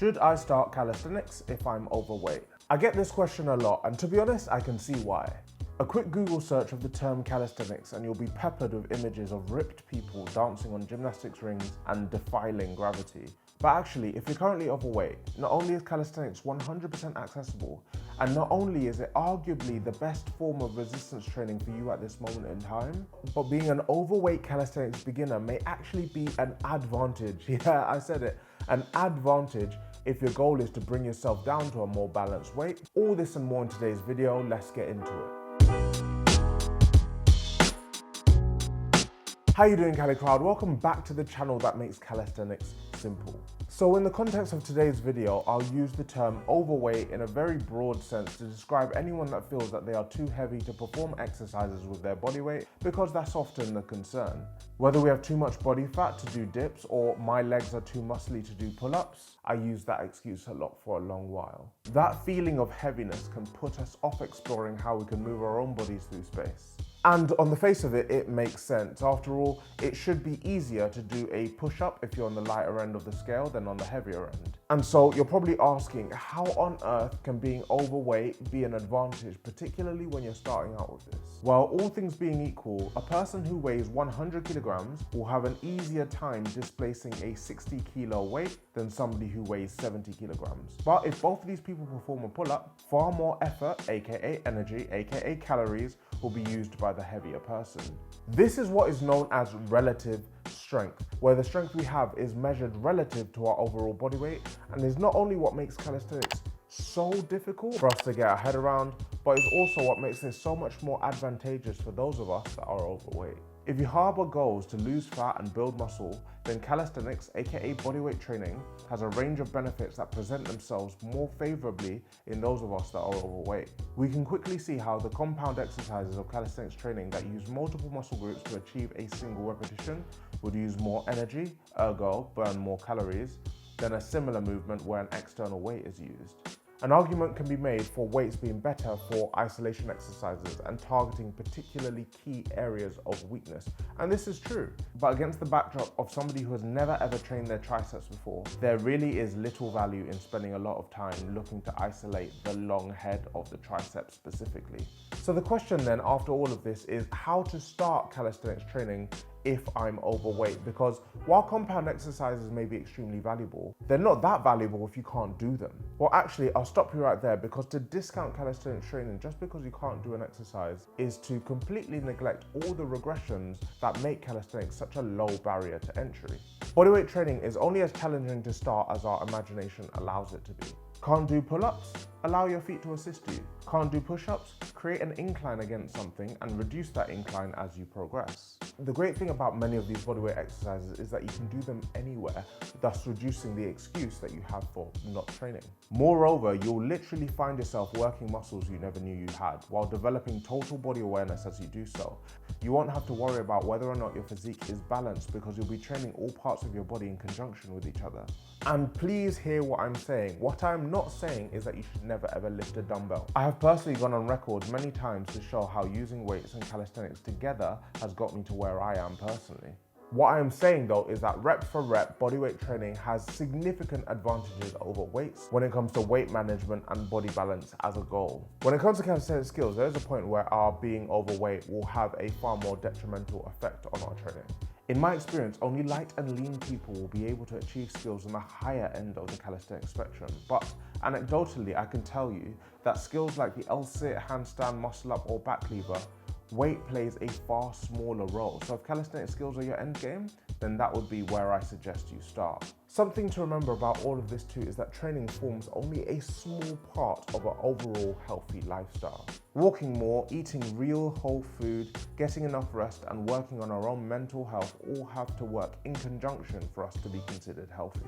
Should I start calisthenics if I'm overweight? I get this question a lot, and to be honest, I can see why. A quick Google search of the term calisthenics and you'll be peppered with images of ripped people dancing on gymnastics rings and defying gravity. But actually, if you're currently overweight, not only is calisthenics 100% accessible, and not only is it arguably the best form of resistance training for you at this moment in time, but being an overweight calisthenics beginner may actually be an advantage. Yeah, I said it, an advantage if your goal is to bring yourself down to a more balanced weight. All this and more in today's video, let's get into it. How you doing, Cali Crowd? Welcome back to the channel that makes calisthenics simple. So in the context of today's video, I'll use the term overweight in a very broad sense to describe anyone that feels that they are too heavy to perform exercises with their body weight, because that's often the concern. Whether we have too much body fat to do dips or my legs are too muscly to do pull-ups, I used that excuse a lot for a long while. That feeling of heaviness can put us off exploring how we can move our own bodies through space. And on the face of it, it makes sense. After all, it should be easier to do a push-up if you're on the lighter end of the scale than on the heavier end. And so you're probably asking, how on earth can being overweight be an advantage, particularly when you're starting out with this? Well, all things being equal, a person who weighs 100 kilograms will have an easier time displacing a 60 kilo weight than somebody who weighs 70 kilograms. But if both of these people perform a pull-up, far more effort, aka energy, aka calories, will be used by the heavier person. This is what is known as relative strength, where the strength we have is measured relative to our overall body weight, and is not only what makes calisthenics so difficult for us to get our head around, but it's also what makes this so much more advantageous for those of us that are overweight. If you harbor goals to lose fat and build muscle, then calisthenics, aka bodyweight training, has a range of benefits that present themselves more favorably in those of us that are overweight. We can quickly see how the compound exercises of calisthenics training that use multiple muscle groups to achieve a single repetition would use more energy, ergo burn more calories, than a similar movement where an external weight is used. An argument can be made for weights being better for isolation exercises and targeting particularly key areas of weakness, and this is true. But against the backdrop of somebody who has never ever trained their triceps before, there really is little value in spending a lot of time looking to isolate the long head of the triceps specifically. So the question then after all of this is how to start calisthenics training if I'm overweight, because while compound exercises may be extremely valuable, they're not that valuable if you can't do them. Well, actually, I'll stop you right there, because to discount calisthenics training just because you can't do an exercise is to completely neglect all the regressions that make calisthenics such a low barrier to entry. Bodyweight training is only as challenging to start as our imagination allows it to be. Can't do pull-ups? Allow your feet to assist you. Can't do push-ups? Create an incline against something and reduce that incline as you progress. The great thing about many of these bodyweight exercises is that you can do them anywhere, thus reducing the excuse that you have for not training. Moreover, you'll literally find yourself working muscles you never knew you had, while developing total body awareness as you do so. You won't have to worry about whether or not your physique is balanced, because you'll be training all parts of your body in conjunction with each other. And please hear what I'm saying. What I'm not saying is that you should never ever lift a dumbbell. I have personally gone on record many times to show how using weights and calisthenics together has got me to where I am personally. What I am saying though is that rep for rep, bodyweight training has significant advantages over weights when it comes to weight management and body balance as a goal. When it comes to calisthenics skills, there is a point where our being overweight will have a far more detrimental effect on our training. In my experience, only light and lean people will be able to achieve skills on the higher end of the calisthenics spectrum. But anecdotally, I can tell you that skills like the L-sit, handstand, muscle up, or back lever, weight plays a far smaller role. So if calisthenics skills are your end game, then that would be where I suggest you start. Something to remember about all of this too is that training forms only a small part of our overall healthy lifestyle. Walking more, eating real whole food, getting enough rest, and working on our own mental health all have to work in conjunction for us to be considered healthy.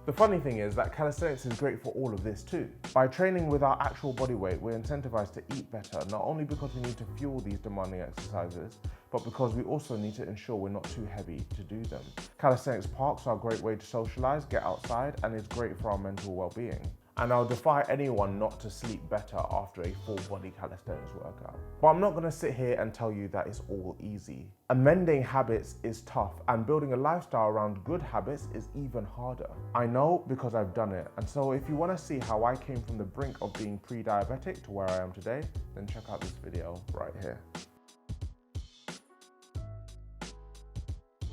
The funny thing is that calisthenics is great for all of this too. By training with our actual body weight, we're incentivized to eat better, not only because we need to fuel these demanding exercises, but because we also need to ensure we're not too heavy to do them. Calisthenics parks are a great way to socialize, get outside, and it's great for our mental well-being. and I'll defy anyone not to sleep better after a full body calisthenics workout. But I'm not gonna sit here and tell you that it's all easy. Amending habits is tough, and building a lifestyle around good habits is even harder. I know because I've done it, and so if you wanna see how I came from the brink of being pre-diabetic to where I am today, then check out this video right here.